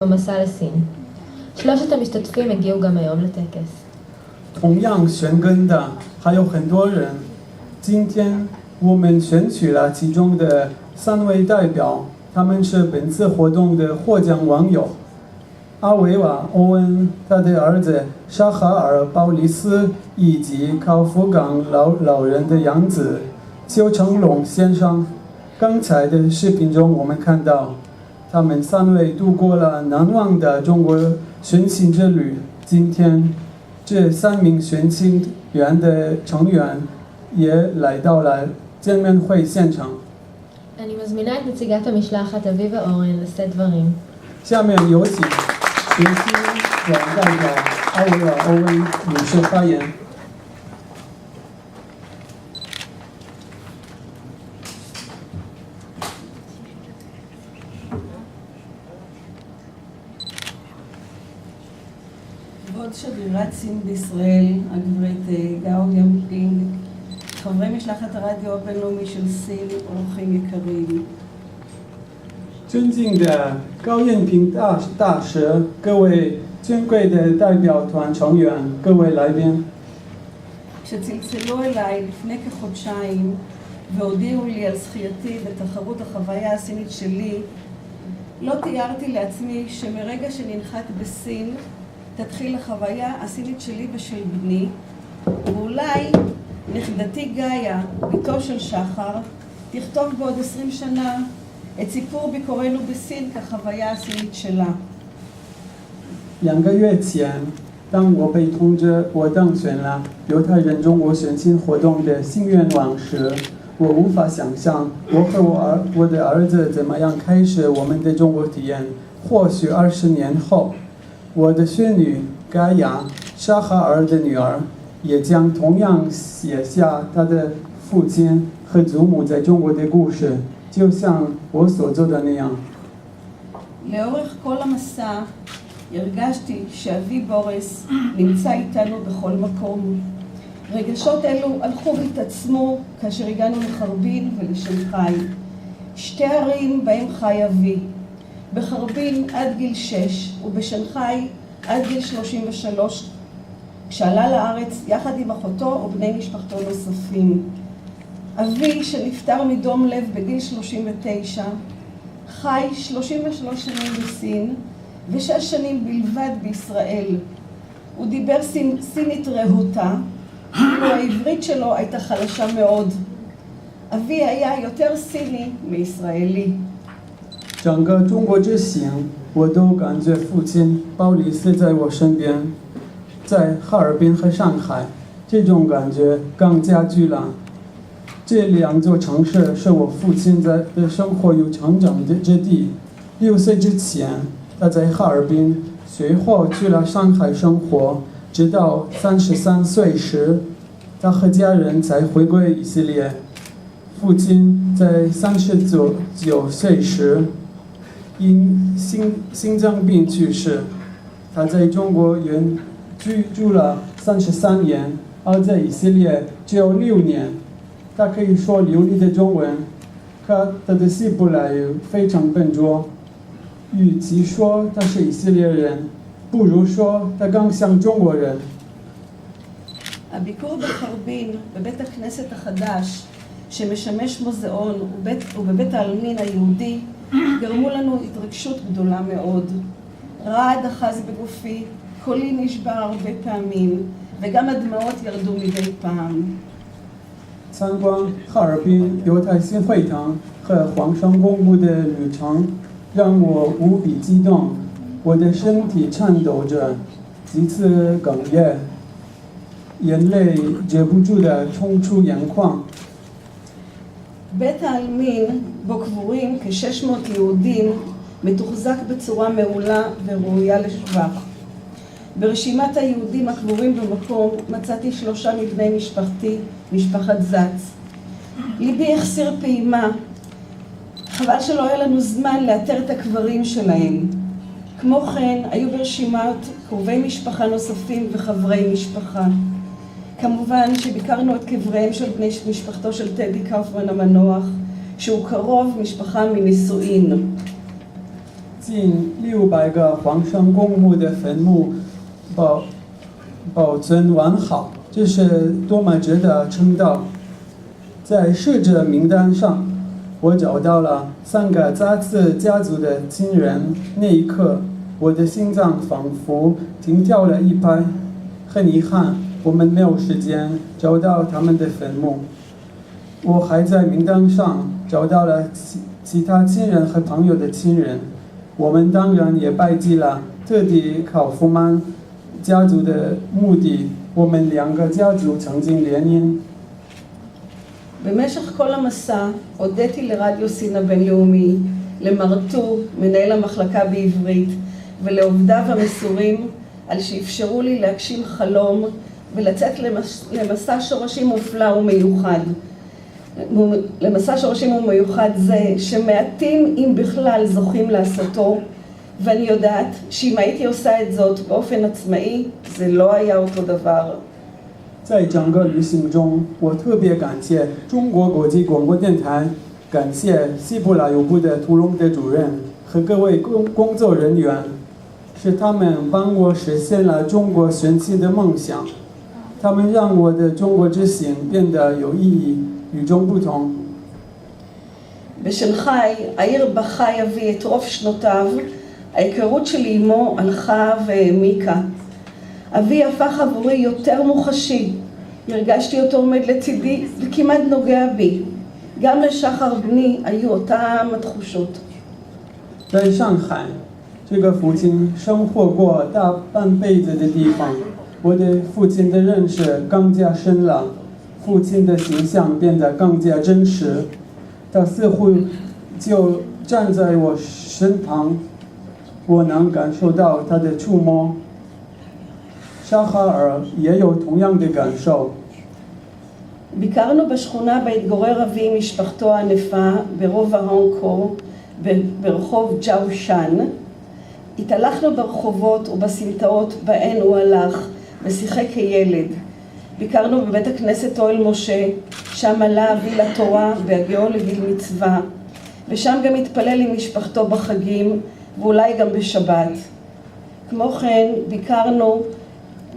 במסע לסין. שלושת המשתתפים הגיעו גם היום לטקס. 同样寻根的还有很多人。今天我们选取了其中的3位代表，他们是本次活动的获奖网友：阿维瓦·欧恩、他的儿子沙哈尔·鲍里斯，以及靠福港老人的养子邱成龙先生。刚才的视频中，我们看到他们3位度过了难忘的中国寻亲之旅。今天，这3名寻亲员的成员也来到了见面会现场。אני מזמינה את נציגת המשלחת אביבה אורן לשאת דברים. 下面有请寻亲员代表阿维瓦·欧恩女士发言。כבוד שגרירת סין בישראל, הגברת גאו ימפינג, חברי משלחת הרדיו הבינלאומי של סין, אורחים יקרים. 尊敬的高燕平大使，各位尊贵的代表团成员，各位来宾。 כשצלצלו אליי לפני כחודשיים והודיעו לי על זכייתי בתחרות החוויה הסינית שלי, לא תיארתי לעצמי שמרגע שננחת בסין תתחיל החוויה הסינית שלי ושל בני, ואולי נכדתי גאיה, ביתו של שחר, תכתוב בעוד 20 שנה את סיפור ביקורנו בסין כחוויה הסינית שלה. 2个月前，当我被通知我当选了犹太人中国寻亲活动的幸运网时，我无法想象我和我的儿子怎么样开始我们的中国体验。或许20年后，我的孙女盖亚沙哈尔的女儿也将同样写下她的父亲和祖母在中国的故事，就像我所做的那样。 לאורך כל המסע הרגשתי שאבי בוריס נמצא איתנו בכל מקום. רגשות אלו הלכו והתעצמו כאשר הגענו לחרבין ולשנגחאי, שתי ערים בהם חי אבי. בחרבין עד גיל 6 ובשנגחאי עד גיל 33, כשעלה לארץ יחד עם אחותו ובני משפחתו נוספים. אבי, שנפטר מדום לב בגיל 39, חי 33 שנים בסין ו6 שנים בלבד בישראל. הוא דיבר סינית רהוטה, ואילו העברית שלו הייתה חלשה מאוד. אבי היה יותר סיני מישראלי. 整个中国之行，我都感觉父亲鲍里斯在我身边，在哈尔滨和上海，这种感觉更加剧了。这2座城市是我父亲的生活与成长之地。6岁之前，他在哈尔滨，随后去了上海生活，直到33岁时，他和家人才回归以色列。父亲在39岁时因心脏病去世。他在中国居住了33年，而在以色列只有6年。他可以说流利的中文，可他的希伯来语非常笨拙。与其说他是以色列人，不如说他更像中国人。 הביקור בחרבין, בבית הכנסת החדש, שמשמש מוזיאון ובבית העלמין היהודי, גרמו לנו התרגשות גדולה מאוד. רעד אחז בגופי, קולי נשבר הרבה פעמים, וגם הדמעות ירדו מדי פעם. 参观哈尔滨犹太新会堂和黄山公墓的旅程让我无比激动，我的身体颤抖着，几次哽咽，眼泪止不住地冲出眼眶。 בית העלמין, בו קבורים כ-600 יהודים, מתוחזק בצורה מעולה וראויה לשבח. ברשימת היהודים הקבורים במקום מצאתי 3 מבני משפחתי, משפחת זץ. ליבי החסיר פעימה. חבל שלא היה לנו זמן לאתר את הקברים שלהם. כמו כן, היו ברשימת קרובי משפחה נוספים וחברי משפחה. כמובן שביקרנו את קבריהם של בני משפחתו של טדי קאופמן המנוח, שהוא קרוב משפחה מנישואין. 近600个皇上公墓的坟墓保存完好，这是多么值得称道！在逝者名单上，我找到了3个扎刺家族的亲人，那一刻，我的心脏仿佛停跳了一拍。很遗憾，我们没有时间找到他们的坟墓。我还在名单上找到了其他亲人和朋友的亲人。我们当然也拜祭了特地考夫曼家族的墓地，我们2个家族曾经联姻。 במשך כל המסע הודיתי לרדיו סין הבינלאומי, למרטו, מנהל המחלקה בעברית, ולעובדיו המסורים על שאפשרו לי להגשים חלום ולצאת למסע שורשים מופלא ומיוחד. למסע שורשים ומיוחד זה שמעטים אם בכלל זוכים לעשותו, ואני יודעת שאם הייתי עושה את זאת באופן עצמאי, זה לא היה אותו דבר. 在整个旅行中，我特别感谢中国国际广播电台，感谢西部拉尤部的屠龙的主任和各位工作人员，是他们帮我实现了中国神奇的梦想，他们让我的中国之行变得有意义、与众不同。 בשנחאי, העיר בה חי אבי את רוב שנותיו, ההיכרות שלי עמו הלכה והעמיקה. אבי הפך עבורי יותר מוחשי, הרגשתי אותו עומד לצידי וכמעט נוגע בי. גם לשחר בני היו אותם התחושות. 在上海，这个父亲生活过大半辈子的地方，我对父亲的认识更加深了，父亲的形象变得更加真实。他似乎就站在我身旁，我能感受到他的触摸。沙哈尔也有同样的感受。 ביקרנו בשכונה בה התגורר אבי עם משפחתו הענפה ברובע הונג קונג ברחוב ג'או שאן. התהלכנו ברחובות ובסמטאות בהן הוא הלך ושיחק כילד. ביקרנו בבית הכנסת אוהל משה, שם עלה אבי לתורה בהגיעו לגיל מצווה, ושם גם התפלל עם משפחתו בחגים ואולי גם בשבת. כמו כן ביקרנו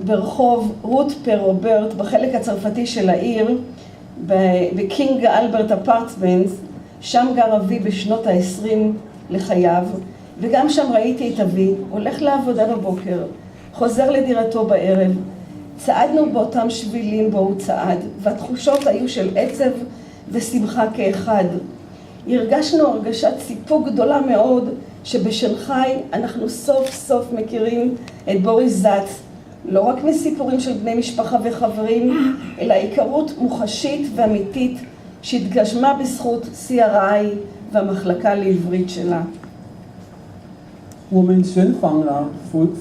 ברחוב רות פרוברט בחלק הצרפתי של העיר, בקינג אלברט אפרטמנטס, שם גר אבי בשנות ה-20 לחייו, וגם שם ראיתי את אבי, הולך לעבודה בבוקר, חוזר לדירתו בערב. צעדנו באותם שבילים בו הוא צעד, והתחושות היו של עצב ושמחה כאחד. הרגשנו הרגשת סיפוק גדולה מאוד, שבשנחאי אנחנו סוף סוף מכירים את בוריס זץ, לא רק מסיפורים של בני משפחה וחברים, אלא היכרות מוחשית ואמיתית שהתגשמה בזכות CRI והמחלקה לעברית שלה. 我们寻访了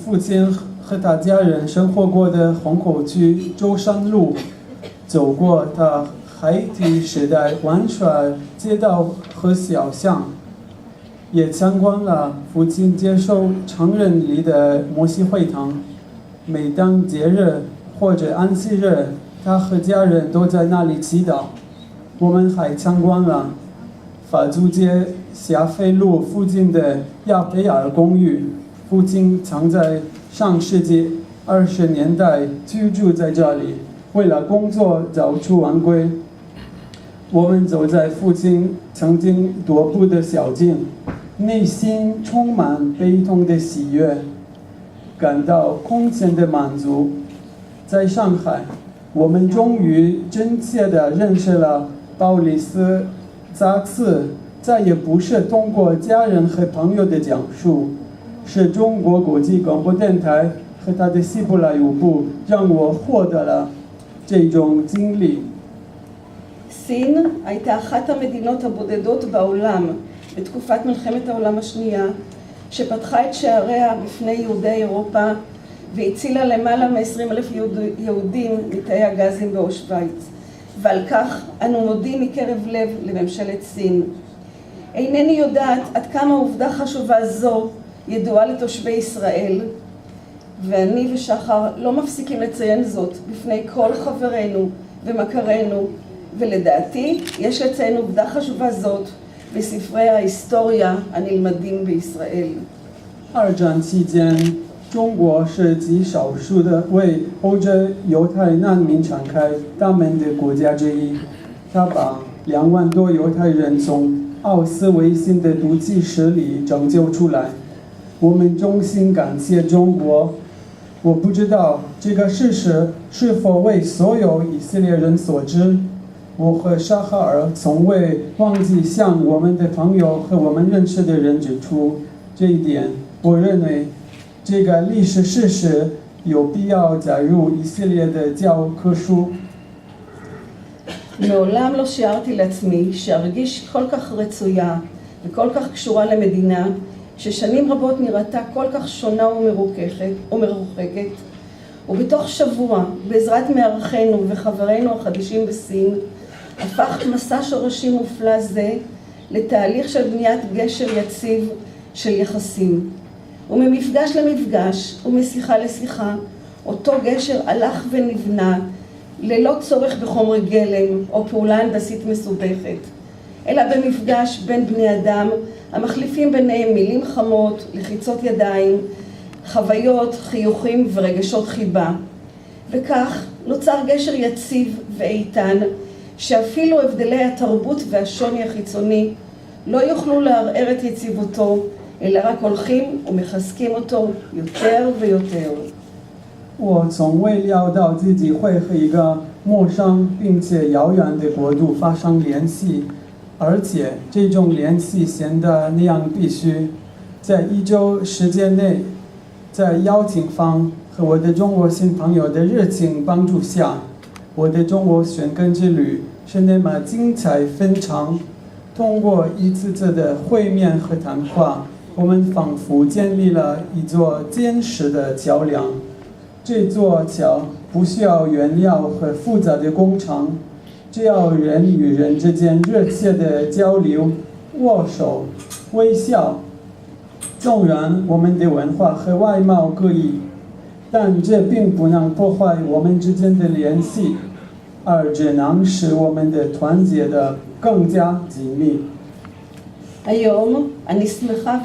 父亲和他家人生活过的虹口区舟山路，走过他孩提时代玩耍街道和小巷，也参观了父亲接受成人礼的摩西会堂。每当节日或者安息日，他和家人都在那里祈祷。我们还参观了法租界霞飞路附近的亚培尔公寓，父亲曾在上世纪20年代居住在这里，为了工作早出晚归。我们走在父亲曾经踱步的小径，内心充满悲痛的喜悦，感到空前的满足。在上海，我们终于真切地认识了鲍里斯·扎茨，再也不是通过家人和朋友的讲述，是中国国际广播电台和他的西部拉尤部让我获得了这种经历。 סין הייתה אחת המדינות הבודדות בעולם בתקופת מלחמת העולם השנייה, שפתחה את שעריה בפני יהודי אירופה והצילה למעלה מ-20,000 יהודים מתאי הגזים באושוויץ, ועל כך אנו מודים מקרב לב לממשלת סין. אינני יודעת עד כמה עובדה חשובה זו ידועה לתושבי ישראל, ואני ושחר לא מפסיקים לציין זאת בפני כל חברינו ומכרינו, ולדעתי יש לציין עובדה חשובה זאת בספרי ההיסטוריה הנלמדים בישראל. 二战期间，中国是极少数的为欧洲犹太难民敞开大门的国家之一。他把2万多犹太人从奥斯维辛的毒气室里拯救出来。我们衷心感谢中国。我不知道这个事实是否为所有以色列人所知。我和沙哈尔从未忘记向我们的朋友和我们认识的人指出这一点。我认为这个历史事实有必要加入以色列的教科书。מעולם לא שיערתי לעצמי שארגיש כל כך רצויה וכל כך קשורה למדינה ששנים רבות נראתה כל כך שונה ומרוחקת, ובתוך שבוע, בעזרת מארחינו וחברינו החדשים בסין, הפך מסע שורשים מופלא זה לתהליך של בניית גשר יציב של יחסים. וממפגש למפגש ומשיחה לשיחה, אותו גשר הלך ונבנה ללא צורך בחומר גלם או פעולה הנדסית מסובכת, אלא במפגש בין בני אדם המחליפים ביניהם מילים חמות, לחיצות ידיים, חוויות, חיוכים ורגשות חיבה. וכך נוצר גשר יציב ואיתן, שאפילו הבדלי התרבות והשוני החיצוני לא יוכלו לערער את יציבותו, אלא רק הולכים ומחזקים אותו יותר ויותר. 我从未料到自己会和一个陌生并且遥远的国度发生联系，而且这种联系显得那样必须。在1周时间内，在邀请方和我的中国新朋友的热情帮助下，我的中国寻根之旅是那么精彩纷呈。通过一次次的会面和谈话，我们仿佛建立了一座坚实的桥梁。这座桥不需要原料和复杂的工程，只要人与人之间热切的交流、握手、微笑。纵然我们的文化和外貌各异，但这并不能破坏我们之间的联系，而只能使我们的团结的更加紧密。 היום אני שמחה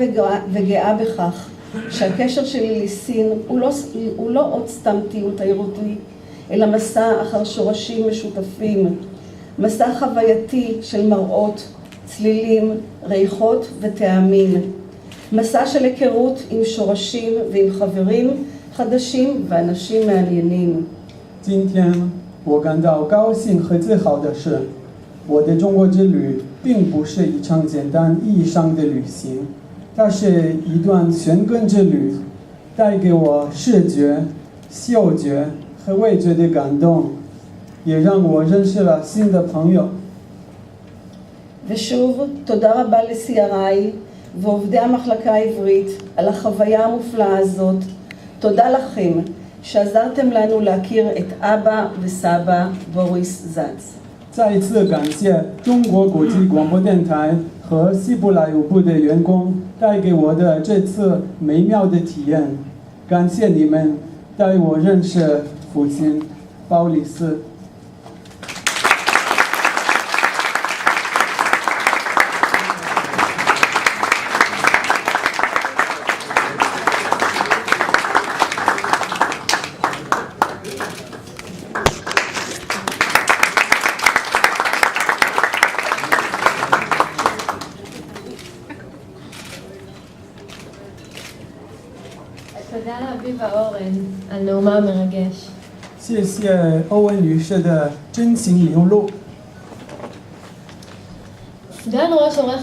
וגאה בכך שהקשר שלי לסין הוא לא עוד סתם טיול תיירותי, אלא מסע אחר שורשים משותפים, מסע חווייתי של מראות, צלילים, ריחות וטעמים, מסע של היכרות עם שורשים ועם חברים חדשים ואנשים מעניינים. 今天我感到高兴和自豪的是，我的中国之旅并不是一场简单意义上的旅行，它是一段寻根之旅，带给我视觉、嗅觉和味觉的感动，也让我认识了新的朋友。 ושוב, תודה רבה לסייריי ועובדי המחלקה העברית על החוויה המופלאה הזאת. תודה לכם שעזרתם לנו להכיר את אבא וסבא בוריס זץ. 再一次感谢中国国际广播电台和希伯来舞部的员工带给我的这次美妙的体验。感谢你们带我认识父亲鲍里斯。 תודה לאביבה אורן על נאומה המרגש. 谢谢欧文女士的真情流露。 סגן ראש עורך